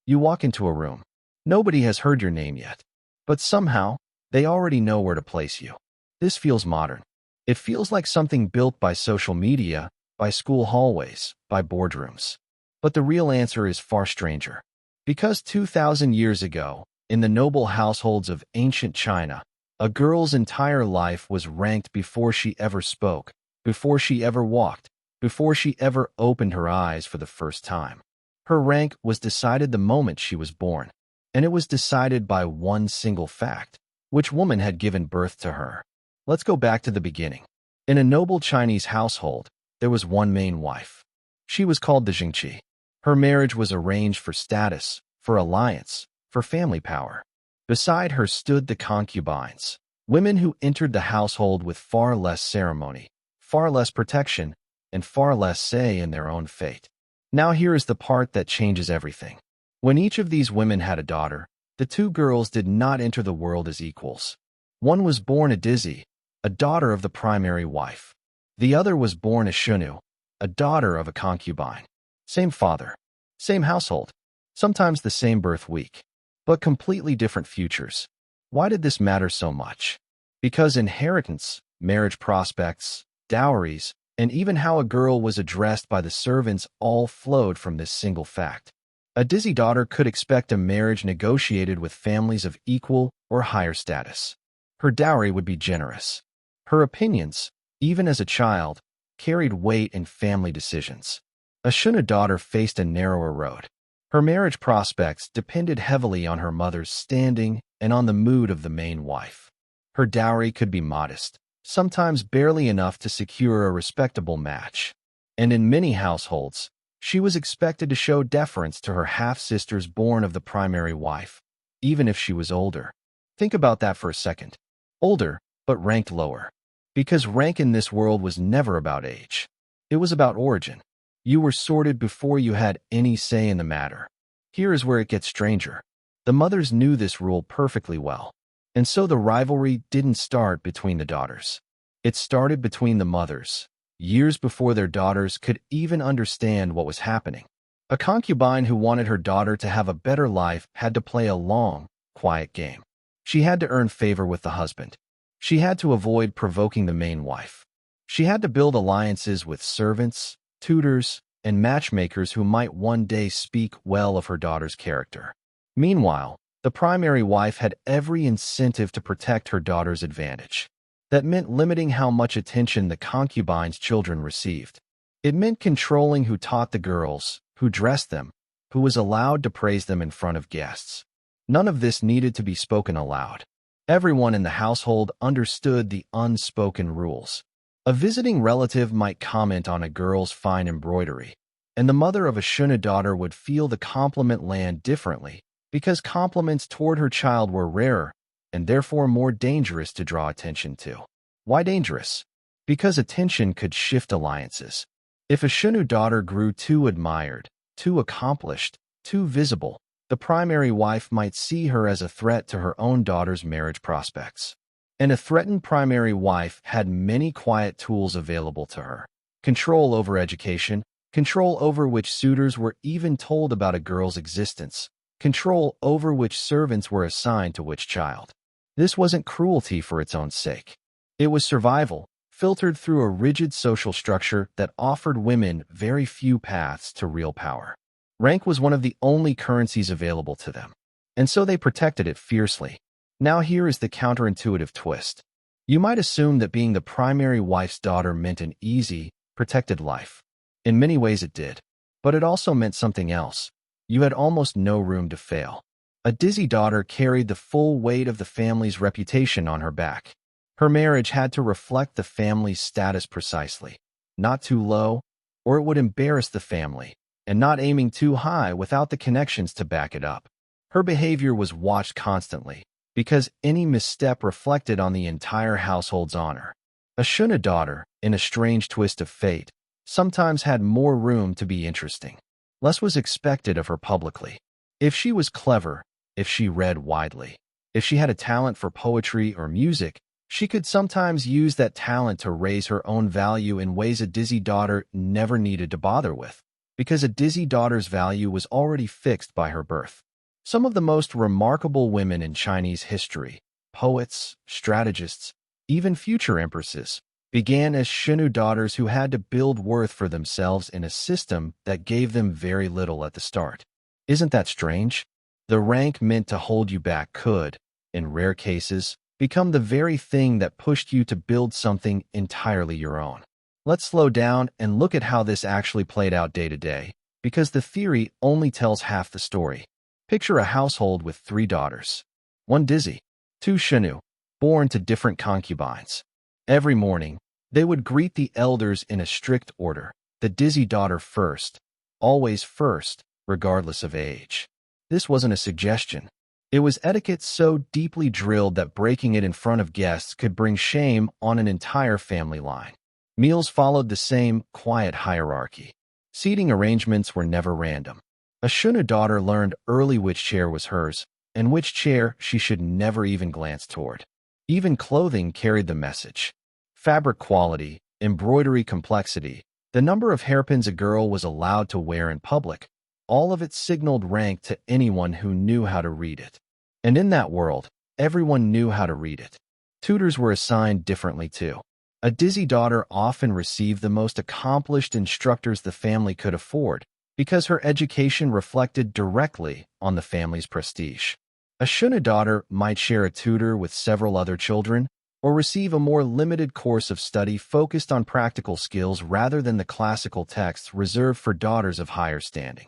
You walk into a room. Nobody has heard your name yet, but somehow, they already know where to place you. This feels modern. It feels like something built by social media, by school hallways, by boardrooms. But the real answer is far stranger. Because 2,000 years ago, in the noble households of ancient China, a girl's entire life was ranked before she ever spoke, before she ever walked, before she ever opened her eyes for the first time. Her rank was decided the moment she was born, and it was decided by one single fact: which woman had given birth to her. Let's go back to the beginning. In a noble Chinese household, there was one main wife. She was called the Zhengqi. Her marriage was arranged for status, for alliance, for family power. Beside her stood the concubines, women who entered the household with far less ceremony, far less protection, and far less say in their own fate. Now here is the part that changes everything. When each of these women had a daughter, the two girls did not enter the world as equals. One was born a Dizi, a daughter of the primary wife. The other was born a Shunu, a daughter of a concubine. Same father, same household, sometimes the same birth week, but completely different futures. Why did this matter so much? Because inheritance, marriage prospects, dowries, and even how a girl was addressed by the servants all flowed from this single fact. A Dizi daughter could expect a marriage negotiated with families of equal or higher status. Her dowry would be generous. Her opinions, even as a child, carried weight in family decisions. A Shunu daughter faced a narrower road. Her marriage prospects depended heavily on her mother's standing and on the mood of the main wife. Her dowry could be modest, sometimes barely enough to secure a respectable match. And in many households, she was expected to show deference to her half-sisters born of the primary wife, even if she was older. Think about that for a second. Older, but ranked lower. Because rank in this world was never about age. It was about origin. You were sorted before you had any say in the matter. Here is where it gets stranger. The mothers knew this rule perfectly well. And so the rivalry didn't start between the daughters. It started between the mothers, years before their daughters could even understand what was happening. A concubine who wanted her daughter to have a better life had to play a long, quiet game. She had to earn favor with the husband. She had to avoid provoking the main wife. She had to build alliances with servants, tutors, and matchmakers who might one day speak well of her daughter's character. Meanwhile, the primary wife had every incentive to protect her daughter's advantage. That meant limiting how much attention the concubine's children received. It meant controlling who taught the girls, who dressed them, who was allowed to praise them in front of guests. None of this needed to be spoken aloud. Everyone in the household understood the unspoken rules. A visiting relative might comment on a girl's fine embroidery, and the mother of a Shunu daughter would feel the compliment land differently because compliments toward her child were rarer and therefore more dangerous to draw attention to. Why dangerous? Because attention could shift alliances. If a Shunu daughter grew too admired, too accomplished, too visible, the primary wife might see her as a threat to her own daughter's marriage prospects. And a threatened primary wife had many quiet tools available to her. Control over education, control over which suitors were even told about a girl's existence, control over which servants were assigned to which child. This wasn't cruelty for its own sake. It was survival, filtered through a rigid social structure that offered women very few paths to real power. Rank was one of the only currencies available to them, and so they protected it fiercely. Now here is the counterintuitive twist. You might assume that being the primary wife's daughter meant an easy, protected life. In many ways it did, but it also meant something else. You had almost no room to fail. A Dizi daughter carried the full weight of the family's reputation on her back. Her marriage had to reflect the family's status precisely, not too low, or it would embarrass the family, and not aiming too high without the connections to back it up. Her behavior was watched constantly, because any misstep reflected on the entire household's honor. A Shunu daughter, in a strange twist of fate, sometimes had more room to be interesting. Less was expected of her publicly. If she was clever, if she read widely, if she had a talent for poetry or music, she could sometimes use that talent to raise her own value in ways a Dizi daughter never needed to bother with. because a Dizi daughter's value was already fixed by her birth. Some of the most remarkable women in Chinese history, poets, strategists, even future empresses, began as Shunu daughters who had to build worth for themselves in a system that gave them very little at the start. Isn't that strange? The rank meant to hold you back could, in rare cases, become the very thing that pushed you to build something entirely your own. Let's slow down and look at how this actually played out day to day, because the theory only tells half the story. Picture a household with 3 daughters. 1 Dizi, 2 Shunu, born to different concubines. Every morning, they would greet the elders in a strict order, the Dizi daughter first, always first, regardless of age. This wasn't a suggestion. It was etiquette so deeply drilled that breaking it in front of guests could bring shame on an entire family line. Meals followed the same quiet hierarchy. Seating arrangements were never random. A Shunu daughter learned early which chair was hers, and which chair she should never even glance toward. Even clothing carried the message. Fabric quality, embroidery complexity, the number of hairpins a girl was allowed to wear in public, all of it signaled rank to anyone who knew how to read it. And in that world, everyone knew how to read it. Tutors were assigned differently too. A Dizi daughter often received the most accomplished instructors the family could afford, because her education reflected directly on the family's prestige. A Shunu daughter might share a tutor with several other children, or receive a more limited course of study focused on practical skills rather than the classical texts reserved for daughters of higher standing.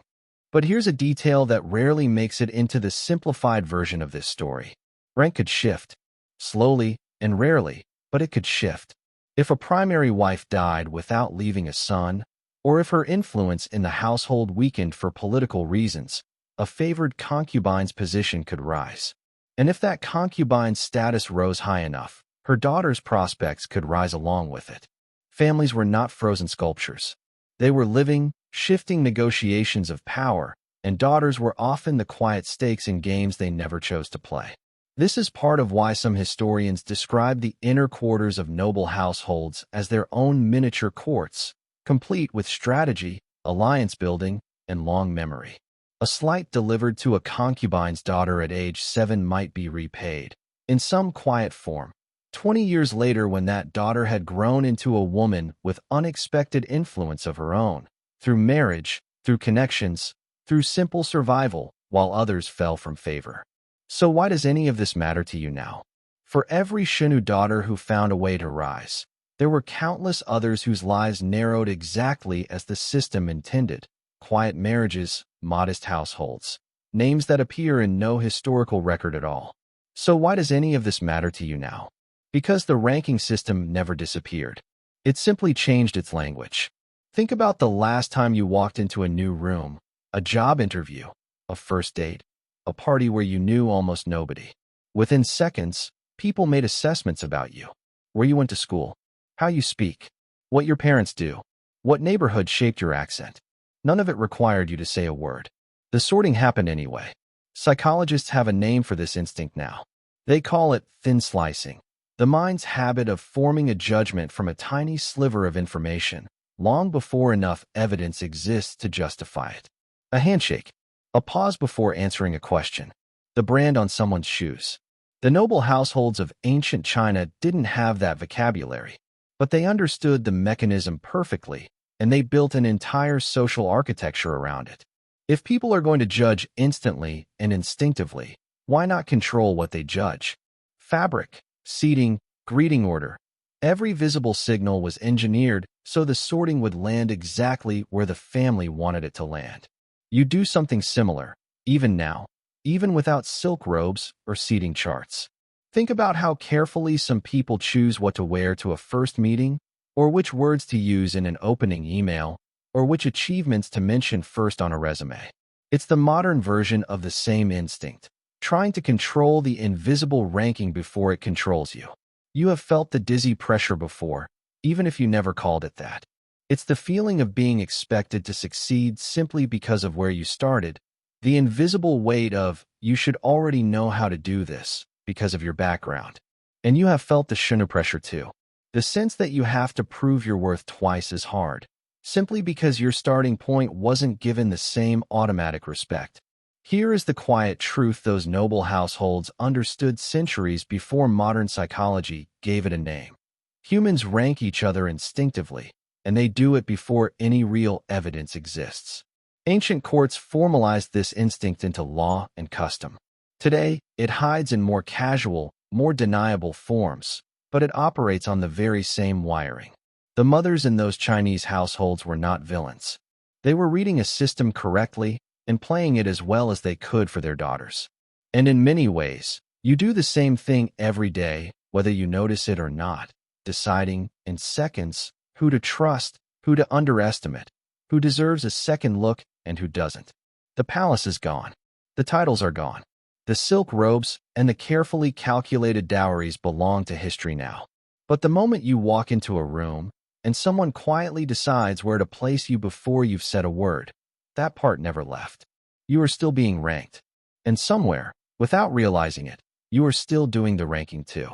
But here's a detail that rarely makes it into the simplified version of this story. Rank could shift, slowly and rarely, but it could shift. If a primary wife died without leaving a son, or if her influence in the household weakened for political reasons, a favored concubine's position could rise. And if that concubine's status rose high enough, her daughter's prospects could rise along with it. Families were not frozen sculptures. They were living, shifting negotiations of power, and daughters were often the quiet stakes in games they never chose to play. This is part of why some historians describe the inner quarters of noble households as their own miniature courts, complete with strategy, alliance building, and long memory. A slight delivered to a concubine's daughter at age 7 might be repaid, in some quiet form, 20 years later when that daughter had grown into a woman with unexpected influence of her own, through marriage, through connections, through simple survival, while others fell from favor. So why does any of this matter to you now? For every Shunu daughter who found a way to rise, there were countless others whose lives narrowed exactly as the system intended. Quiet marriages, modest households, names that appear in no historical record at all. So why does any of this matter to you now? Because the ranking system never disappeared. It simply changed its language. Think about the last time you walked into a new room, a job interview, a first date, a party where you knew almost nobody. Within seconds, people made assessments about you, where you went to school, how you speak, what your parents do, what neighborhood shaped your accent. None of it required you to say a word. The sorting happened anyway. Psychologists have a name for this instinct now. They call it thin slicing, the mind's habit of forming a judgment from a tiny sliver of information, long before enough evidence exists to justify it. A handshake, a pause before answering a question, the brand on someone's shoes. The noble households of ancient China didn't have that vocabulary, but they understood the mechanism perfectly, and they built an entire social architecture around it. If people are going to judge instantly and instinctively, why not control what they judge? Fabric, seating, greeting order. Every visible signal was engineered so the sorting would land exactly where the family wanted it to land. You do something similar, even now, even without silk robes or seating charts. Think about how carefully some people choose what to wear to a first meeting, or which words to use in an opening email, or which achievements to mention first on a resume. It's the modern version of the same instinct, trying to control the invisible ranking before it controls you. You have felt the Dizi pressure before, even if you never called it that. It's the feeling of being expected to succeed simply because of where you started, the invisible weight of, you should already know how to do this, because of your background. And you have felt the Shunu pressure too. The sense that you have to prove your worth twice as hard. simply because your starting point wasn't given the same automatic respect. Here is the quiet truth those noble households understood centuries before modern psychology gave it a name. Humans rank each other instinctively, and they do it before any real evidence exists. Ancient courts formalized this instinct into law and custom. Today, it hides in more casual, more deniable forms, but it operates on the very same wiring. The mothers in those Chinese households were not villains. They were reading a system correctly and playing it as well as they could for their daughters. And in many ways, you do the same thing every day, whether you notice it or not, deciding, in seconds, who to trust, who to underestimate, who deserves a second look and who doesn't. The palace is gone. The titles are gone. The silk robes and the carefully calculated dowries belong to history now. But the moment you walk into a room and someone quietly decides where to place you before you've said a word, that part never left. You are still being ranked. And somewhere, without realizing it, you are still doing the ranking too.